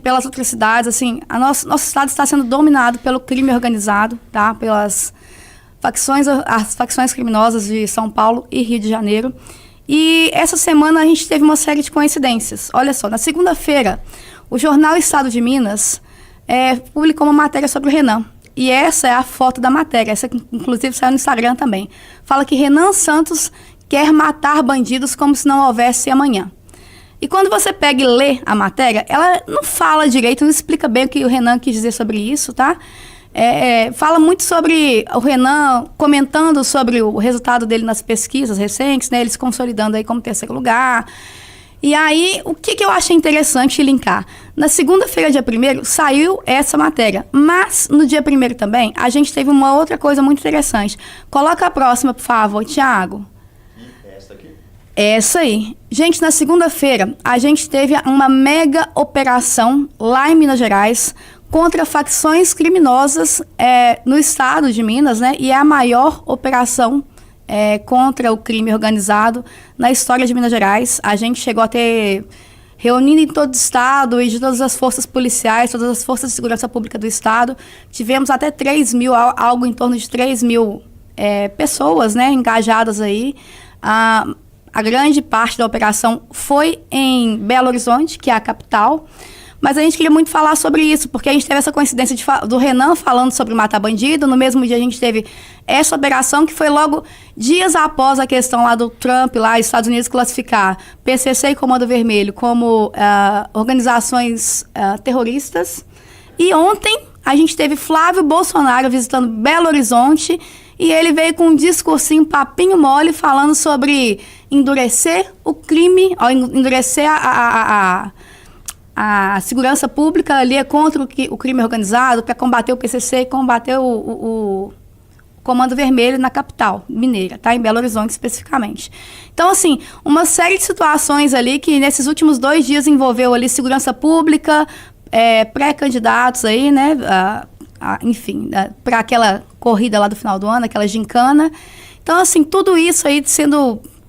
pelas outras cidades, assim, nosso estado está sendo dominado pelo crime organizado, tá? Pelas as facções criminosas de São Paulo e Rio de Janeiro. E essa semana a gente teve uma série de coincidências. Olha só, na segunda-feira, o jornal Estado de Minas publicou uma matéria sobre o Renan. E essa é a foto da matéria, essa inclusive saiu no Instagram também. Fala que Renan Santos quer matar bandidos como se não houvesse amanhã. E quando você pega e lê a matéria, ela não fala direito, não explica bem o que o Renan quis dizer sobre isso, tá? Fala muito sobre o Renan comentando sobre o resultado dele nas pesquisas recentes, né? Ele se consolidando aí como terceiro lugar. E aí, o que eu achei interessante linkar? Na segunda-feira, dia 1º, saiu essa matéria. Mas, no dia 1º também, a gente teve uma outra coisa muito interessante. Coloca a próxima, por favor, Thiago. Essa aqui? Essa aí. Gente, na segunda-feira, a gente teve uma mega operação lá em Minas Gerais contra facções criminosas no estado de Minas, né? E é a maior operação contra o crime organizado na história de Minas Gerais. A gente chegou a ter, reunindo em todo o estado e de todas as forças policiais, todas as forças de segurança pública do estado, tivemos até 3 mil, algo em torno de 3 mil pessoas, né, engajadas aí. A grande parte da operação foi em Belo Horizonte, que é a capital. Mas a gente queria muito falar sobre isso, porque a gente teve essa coincidência do Renan falando sobre matar bandido. No mesmo dia a gente teve essa operação, que foi logo dias após a questão lá do Trump, lá Estados Unidos, classificar PCC e Comando Vermelho como organizações terroristas. E ontem a gente teve Flávio Bolsonaro visitando Belo Horizonte, e ele veio com um discursinho, papinho mole, falando sobre endurecer o crime, endurecer a segurança pública ali contra o crime organizado, para combater o PCC e combater o Comando Vermelho na capital mineira, tá? Em Belo Horizonte especificamente. Então, assim, uma série de situações ali que nesses últimos 2 dias envolveu ali segurança pública, pré-candidatos aí, né? Enfim, para aquela corrida lá do final do ano, aquela gincana. Então, assim, tudo isso aí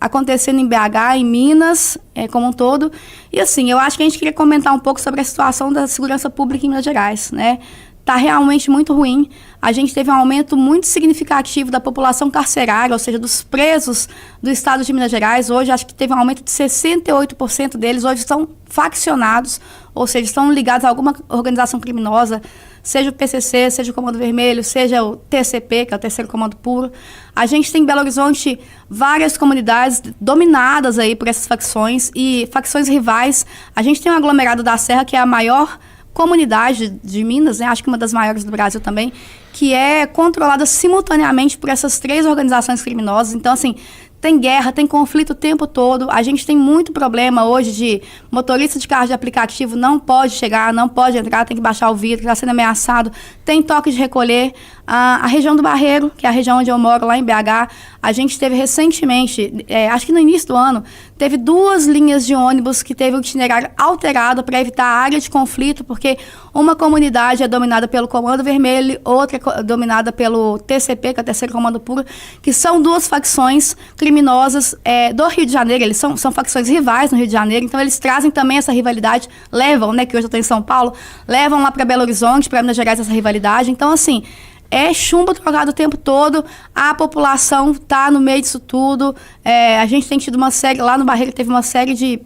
acontecendo em BH, em Minas, como um todo. E, assim, eu acho que a gente queria comentar um pouco sobre a situação da segurança pública em Minas Gerais, né? Está realmente muito ruim. A gente teve um aumento muito significativo da população carcerária, ou seja, dos presos do estado de Minas Gerais. Hoje, acho que teve um aumento de 68% deles. Hoje estão faccionados, ou seja, estão ligados a alguma organização criminosa, seja o PCC, seja o Comando Vermelho, seja o TCP, que é o Terceiro Comando Puro. A gente tem em Belo Horizonte várias comunidades dominadas aí por essas facções e facções rivais. A gente tem o aglomerado da Serra, que é a maior comunidade de Minas, né? Acho que uma das maiores do Brasil também, que é controlada simultaneamente por essas 3 organizações criminosas. Então, assim, tem guerra, tem conflito o tempo todo. A gente tem muito problema hoje de motorista de carro de aplicativo não pode chegar, não pode entrar, tem que baixar o vidro, está sendo ameaçado. Tem toque de recolher. A região do Barreiro, que é a região onde eu moro, lá em BH, a gente teve recentemente, acho que no início do ano, teve 2 linhas de ônibus que teve o itinerário alterado para evitar a área de conflito, porque uma comunidade é dominada pelo Comando Vermelho, outra é dominada pelo TCP, que é o Terceiro Comando Puro, que são 2 facções criminosas do Rio de Janeiro. Eles são facções rivais no Rio de Janeiro, então eles trazem também essa rivalidade, levam, né, que hoje eu estou em São Paulo, levam lá para Belo Horizonte, para Minas Gerais, essa rivalidade. Então, assim, é chumbo trocado o tempo todo, a população está no meio disso tudo. A gente tem tido uma série, lá no Barreiro teve uma série de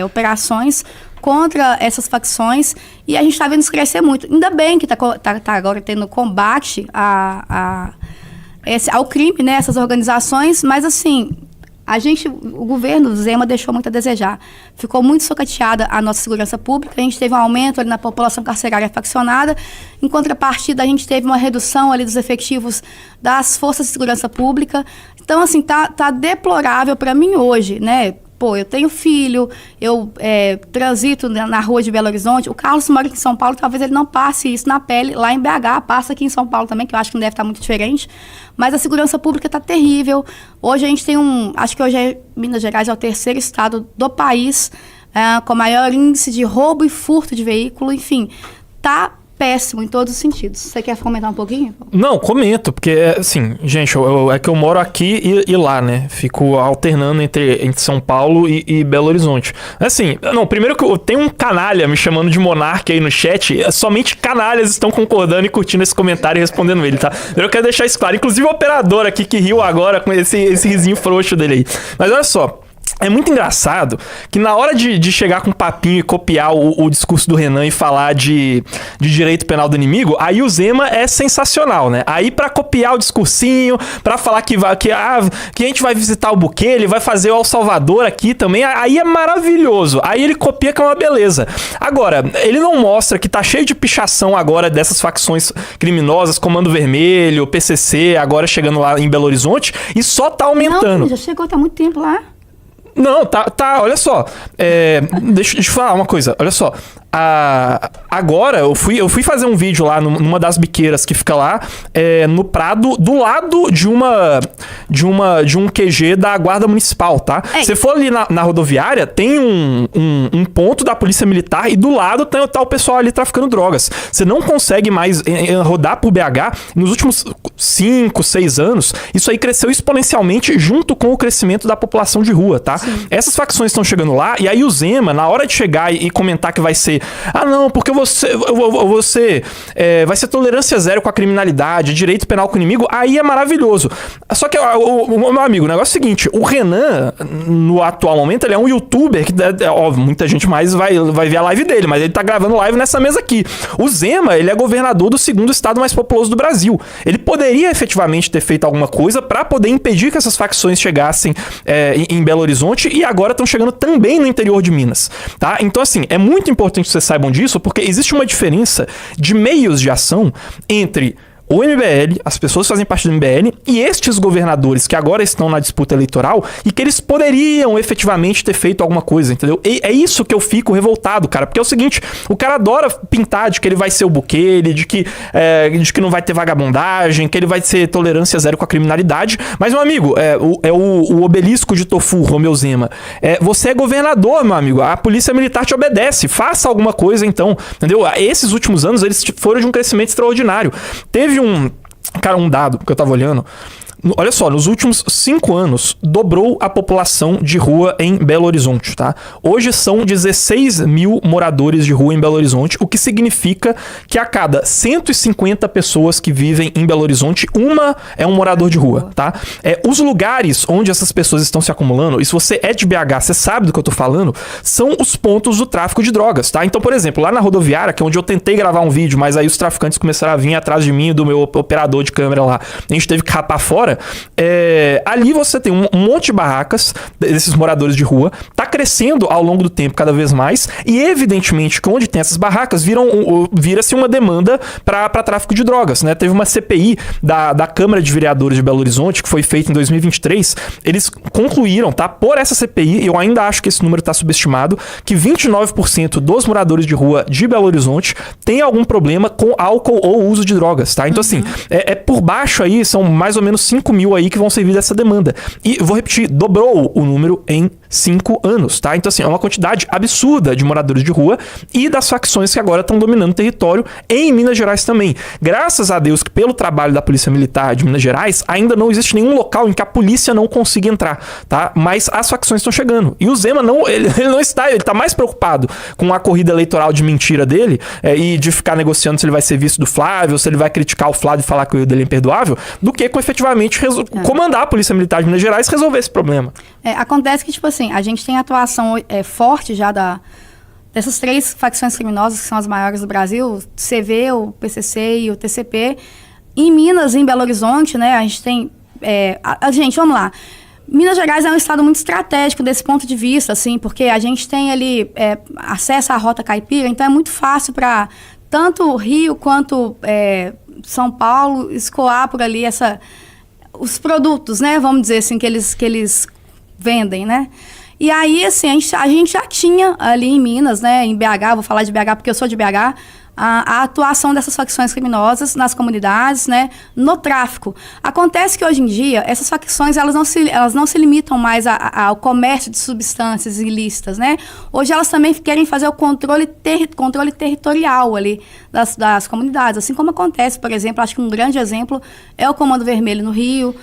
operações contra essas facções, e a gente está vendo isso crescer muito. Ainda bem que tá agora tendo combate ao crime, né, essas organizações, mas assim, o governo Zema deixou muito a desejar. Ficou muito socateada a nossa segurança pública. A gente teve um aumento ali na população carcerária faccionada. Em contrapartida, a gente teve uma redução ali dos efetivos das forças de segurança pública. Então, assim, tá deplorável para mim hoje, né? Pô, eu tenho filho, eu transito na rua de Belo Horizonte. O Carlos mora aqui em São Paulo, talvez ele não passe isso na pele lá em BH, passa aqui em São Paulo também, que eu acho que não deve estar muito diferente. Mas a segurança pública está terrível. Hoje a gente tem acho que hoje Minas Gerais é o 3º estado do país com maior índice de roubo e furto de veículo. Enfim, tá péssimo em todos os sentidos. Você quer comentar um pouquinho? Não, comento, porque, assim, gente, é que eu moro aqui e lá, né? Fico alternando entre São Paulo e Belo Horizonte. Assim, não, primeiro que eu tenho um canalha me chamando de monarca aí no chat, somente canalhas estão concordando e curtindo esse comentário e respondendo ele, tá? Eu quero deixar isso claro, inclusive o operador aqui que riu agora com esse risinho frouxo dele aí. Mas olha só. É muito engraçado que na hora de chegar com um papinho e copiar o discurso do Renan e falar de direito penal do inimigo, aí o Zema é sensacional, né? Aí pra copiar o discursinho, pra falar que a gente vai visitar o Bukele, vai fazer o El Salvador aqui também, aí é maravilhoso. Aí ele copia que é uma beleza. Agora, ele não mostra que tá cheio de pichação agora dessas facções criminosas, Comando Vermelho, PCC, agora chegando lá em Belo Horizonte, e só tá aumentando. Não, já chegou, tá há muito tempo lá. Não, tá, olha só. Deixa eu falar uma coisa, olha só. Agora eu fui fazer um vídeo lá numa das biqueiras que fica lá no Prado, do lado de um QG da Guarda Municipal, tá? Você for ali na rodoviária, tem um ponto da Polícia Militar e do lado tá o pessoal ali traficando drogas. Você não consegue mais rodar por BH. Nos últimos 5, 6 anos, isso aí cresceu exponencialmente junto com o crescimento da população de rua, tá? Sim. Essas facções estão chegando lá e aí o Zema, na hora de chegar e comentar que vai ser não, porque você vai ser tolerância zero com a criminalidade, direito penal com o inimigo, aí é maravilhoso. Só que, o meu amigo, o negócio é o seguinte, o Renan, no atual momento, ele é um youtuber que, óbvio, muita gente mais vai ver a live dele, mas ele tá gravando live nessa mesa aqui. O Zema, ele é governador do segundo estado mais populoso do Brasil. Ele poderia efetivamente ter feito alguma coisa para poder impedir que essas facções chegassem em Belo Horizonte e agora estão chegando também no interior de Minas, tá? Então, assim, é muito importante que vocês saibam disso, porque existe uma diferença de meios de ação entre o MBL, as pessoas que fazem parte do MBL e estes governadores que agora estão na disputa eleitoral e que eles poderiam efetivamente ter feito alguma coisa, entendeu? E é isso que eu fico revoltado, cara, porque é o seguinte, o cara adora pintar de que ele vai ser o Bukele, de que não vai ter vagabundagem, que ele vai ser tolerância zero com a criminalidade, mas, meu amigo, o obelisco de Tofu, Romeu Zema, você é governador, meu amigo, a polícia militar te obedece, faça alguma coisa então, entendeu? Esses últimos anos, eles foram de um crescimento extraordinário. Teve um dado que eu tava olhando. Olha só, nos últimos 5 anos, dobrou a população de rua em Belo Horizonte, tá? Hoje são 16 mil moradores de rua em Belo Horizonte, o que significa que a cada 150 pessoas que vivem em Belo Horizonte, uma é um morador de rua, tá? Os lugares onde essas pessoas estão se acumulando, e se você é de BH, você sabe do que eu tô falando, são os pontos do tráfico de drogas, tá? Então, por exemplo, lá na rodoviária, que é onde eu tentei gravar um vídeo, mas aí os traficantes começaram a vir atrás de mim e do meu operador de câmera lá, a gente teve que rapar fora. Ali você tem um monte de barracas desses moradores de rua, tá crescendo ao longo do tempo cada vez mais e evidentemente que onde tem essas barracas vira-se uma demanda para tráfico de drogas, né? Teve uma CPI da Câmara de Vereadores de Belo Horizonte que foi feita em 2023, eles concluíram, tá? Por essa CPI, eu ainda acho que esse número tá subestimado, que 29% dos moradores de rua de Belo Horizonte tem algum problema com álcool ou uso de drogas, tá? Então assim, por baixo aí, são mais ou menos 5 mil aí que vão servir dessa demanda. E vou repetir, dobrou o número em 5 anos, tá? Então, assim, é uma quantidade absurda de moradores de rua e das facções que agora estão dominando o território em Minas Gerais também. Graças a Deus que pelo trabalho da Polícia Militar de Minas Gerais, ainda não existe nenhum local em que a polícia não consiga entrar, tá? Mas as facções estão chegando. E o Zema ele não está, ele tá mais preocupado com a corrida eleitoral de mentira dele e de ficar negociando se ele vai ser vice do Flávio, se ele vai criticar o Flávio e falar que o erro dele é imperdoável, do que com efetivamente comandar a Polícia Militar de Minas Gerais e resolver esse problema. Acontece que, tipo assim, a gente tem atuação forte já dessas 3 facções criminosas que são as maiores do Brasil, o CV, o PCC e o TCP. Em Minas, em Belo Horizonte, né, a gente tem... gente, vamos lá. Minas Gerais é um estado muito estratégico desse ponto de vista, assim, porque a gente tem ali acesso à Rota Caipira, então é muito fácil para tanto Rio quanto São Paulo escoar por ali os produtos, né, vamos dizer assim, que eles vendem, né? E aí, assim, a gente já tinha ali em Minas, né, em BH, vou falar de BH porque eu sou de BH, a atuação dessas facções criminosas nas comunidades, né, no tráfico. Acontece que hoje em dia essas facções elas não se limitam mais ao comércio de substâncias ilícitas, né? Hoje elas também querem fazer o controle territorial ali das comunidades, assim como acontece, por exemplo, acho que um grande exemplo é o Comando Vermelho no Rio.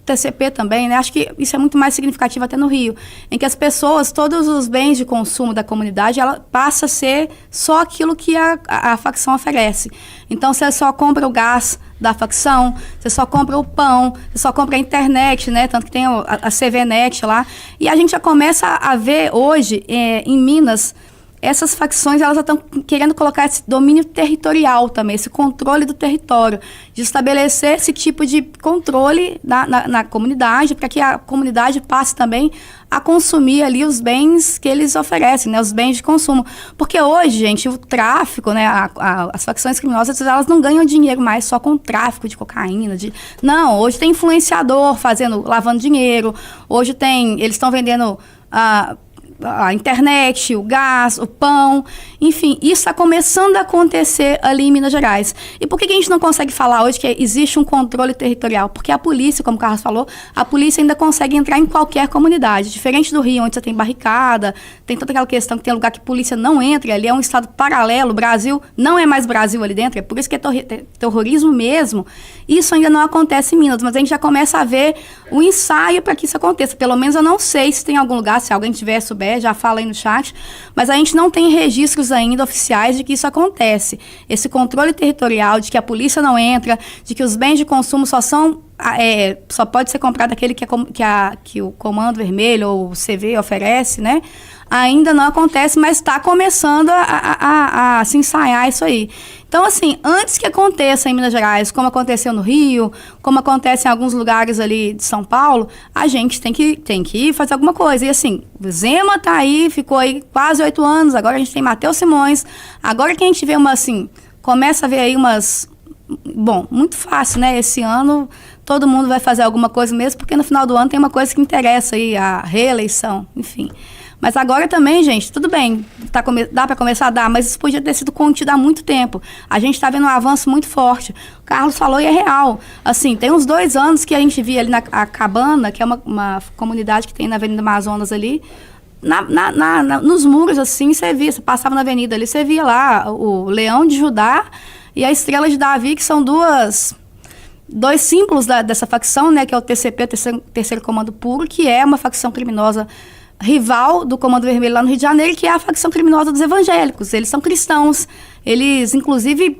TCP também, né? Acho que isso é muito mais significativo até no Rio, em que as pessoas, todos os bens de consumo da comunidade, ela passa a ser só aquilo que a facção oferece. Então, você só compra o gás da facção, você só compra o pão, você só compra a internet, né? Tanto que tem a CVNet lá. E a gente já começa a ver hoje, em Minas, essas facções elas estão querendo colocar esse domínio territorial também, esse controle do território, de estabelecer esse tipo de controle na comunidade, para que a comunidade passe também a consumir ali os bens que eles oferecem, né, os bens de consumo. Porque hoje, gente, o tráfico, né, as facções criminosas, elas não ganham dinheiro mais só com o tráfico de cocaína. Não, hoje tem influenciador lavando dinheiro, hoje eles estão vendendo a internet, o gás, o pão, enfim, isso está começando a acontecer ali em Minas Gerais. E por que a gente não consegue falar hoje que existe um controle territorial? Porque a polícia, como o Carlos falou, a polícia ainda consegue entrar em qualquer comunidade, diferente do Rio, onde você tem barricada, tem toda aquela questão que tem lugar que a polícia não entra, ali é um estado paralelo, o Brasil não é mais Brasil ali dentro, é por isso que é terrorismo mesmo. Isso ainda não acontece em Minas, mas a gente já começa a ver o ensaio para que isso aconteça. Pelo menos eu não sei se tem algum lugar, se alguém souber, já fala aí no chat, mas a gente não tem registros ainda oficiais de que isso acontece. Esse controle territorial, de que a polícia não entra, de que os bens de consumo só pode ser comprado aquele que o Comando Vermelho ou o CV oferece, né? Ainda não acontece, mas está começando a se ensaiar isso aí. Então, assim, antes que aconteça em Minas Gerais, como aconteceu no Rio, como acontece em alguns lugares ali de São Paulo, a gente tem que fazer alguma coisa. E, assim, o Zema tá aí, ficou aí quase 8 anos, agora a gente tem Matheus Simões. Agora que a gente vê começa a ver aí Bom, muito fácil, né? Esse ano todo mundo vai fazer alguma coisa mesmo, porque no final do ano tem uma coisa que interessa aí, a reeleição, enfim. Mas agora também, gente, tudo bem, dá para começar a dar, mas isso podia ter sido contido há muito tempo. A gente está vendo um avanço muito forte. O Carlos falou e é real. Assim, tem uns 2 anos que a gente via ali na Cabana, que é uma comunidade que tem na Avenida Amazonas ali, nos muros, assim, você passava na avenida ali, você via lá o Leão de Judá e a Estrela de Davi, que são dois símbolos dessa facção, né, que é o TCP, o Terceiro Comando Puro, que é uma facção criminosa rival do Comando Vermelho lá no Rio de Janeiro, que é a facção criminosa dos evangélicos. Eles são cristãos. Eles, inclusive,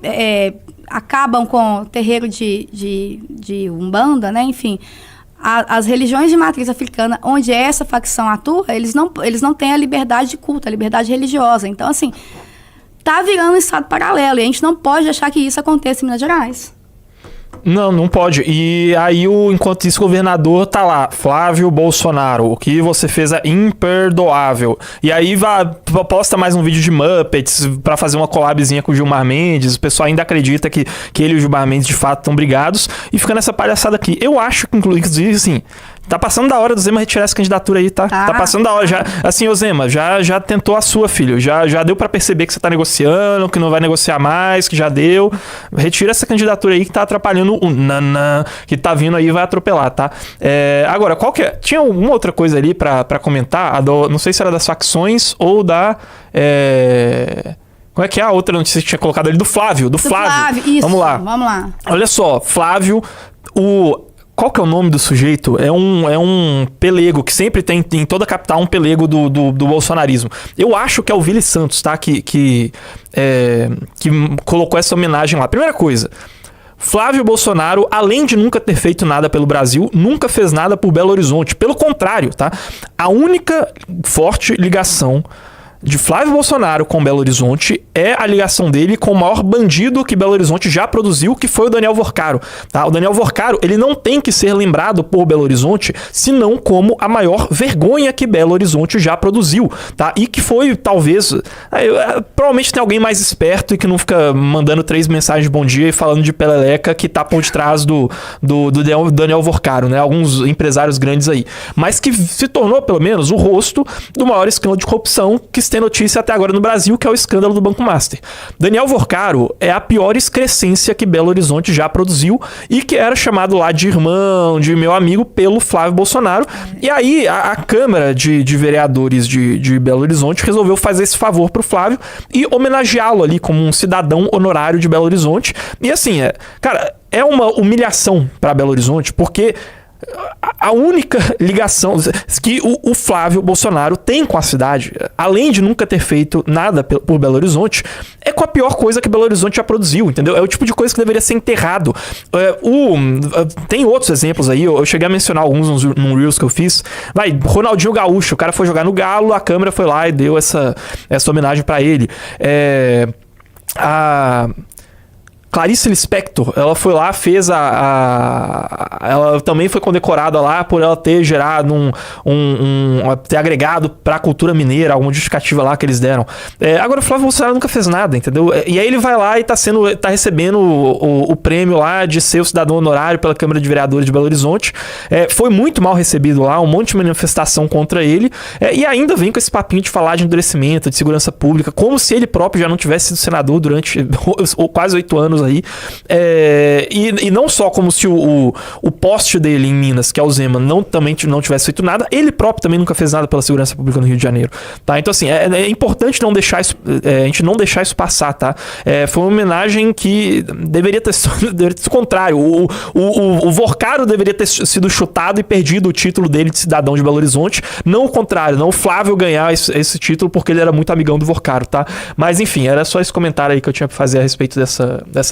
acabam com o terreiro de Umbanda, né? Enfim, as religiões de matriz africana, onde essa facção atua, eles não têm a liberdade de culto, a liberdade religiosa. Então, assim, tá virando um estado paralelo. E a gente não pode deixar que isso aconteça em Minas Gerais. Não pode. E aí, enquanto isso, o governador tá lá, Flávio Bolsonaro, o que você fez é imperdoável. E aí, posta mais um vídeo de Muppets pra fazer uma collabzinha com o Gilmar Mendes. O pessoal ainda acredita que ele e o Gilmar Mendes, de fato, estão brigados. E fica nessa palhaçada aqui. Eu acho que, inclusive, assim, tá passando da hora do Zema retirar essa candidatura aí, tá? Tá passando da hora. Já, assim, ô Zema, já tentou a sua, filho. Já deu pra perceber que você tá negociando, que não vai negociar mais, que já deu. Retira essa candidatura aí que tá atrapalhando o nanã, que tá vindo aí e vai atropelar, tá? Agora, tinha alguma outra coisa ali pra comentar? Não sei se era das facções ou da... Como é que é a outra notícia que tinha colocado ali? Do Flávio. Isso. Vamos lá. Olha só, Flávio, qual que é o nome do sujeito? É um pelego, que sempre tem em toda a capital um pelego do bolsonarismo. Eu acho que é o Vili Santos, tá? Que colocou essa homenagem lá. Primeira coisa, Flávio Bolsonaro, além de nunca ter feito nada pelo Brasil, nunca fez nada por Belo Horizonte. Pelo contrário, tá? A única forte ligação de Flávio Bolsonaro com Belo Horizonte é a ligação dele com o maior bandido que Belo Horizonte já produziu, que foi o Daniel Vorcaro, tá? O Daniel Vorcaro, ele não tem que ser lembrado por Belo Horizonte, senão como a maior vergonha que Belo Horizonte já produziu, tá? E que foi, talvez, provavelmente tem alguém mais esperto e que não fica mandando 3 mensagens de bom dia e falando de peleleca que tá por detrás do Daniel Vorcaro, né? Alguns empresários grandes aí. Mas que se tornou, pelo menos, o rosto do maior escândalo de corrupção que tem notícia até agora no Brasil, que é o escândalo do Banco Master. Daniel Vorcaro é a pior excrescência que Belo Horizonte já produziu e que era chamado lá de irmão, de meu amigo, pelo Flávio Bolsonaro. E aí a Câmara de Vereadores de Belo Horizonte resolveu fazer esse favor pro Flávio e homenageá-lo ali como um cidadão honorário de Belo Horizonte. E assim, cara, é uma humilhação para Belo Horizonte, porque a única ligação que o Flávio Bolsonaro tem com a cidade, além de nunca ter feito nada por Belo Horizonte, é com a pior coisa que Belo Horizonte já produziu, entendeu? É o tipo de coisa que deveria ser enterrado. Tem outros exemplos aí, eu cheguei a mencionar alguns num Reels que eu fiz. Ronaldinho Gaúcho, o cara foi jogar no Galo, a Câmara foi lá e deu essa homenagem pra ele. Clarice Lispector, ela foi lá, fez ela também foi condecorada lá por ela ter gerado ter agregado pra cultura mineira, alguma justificativa lá que eles deram. Agora o Flávio Bolsonaro nunca fez nada, entendeu? E aí ele vai lá e tá recebendo o prêmio lá de ser o cidadão honorário pela Câmara de Vereadores de Belo Horizonte. Foi muito mal recebido lá, um monte de manifestação contra ele, e ainda vem com esse papinho de falar de endurecimento, de segurança pública, como se ele próprio já não tivesse sido senador durante quase 8 anos aí. E não só como se o poste dele em Minas, que é o Zema, também não tivesse feito nada, ele próprio também nunca fez nada pela segurança pública no Rio de Janeiro, tá? Então assim, é importante não deixar isso, a gente não deixar isso passar, tá? Foi uma homenagem que deveria ter sido o contrário. O Vorcaro deveria ter sido chutado e perdido o título dele de cidadão de Belo Horizonte, não o contrário, não o Flávio ganhar esse título porque ele era muito amigão do Vorcaro, tá? Mas enfim, era só esse comentário aí que eu tinha pra fazer a respeito dessa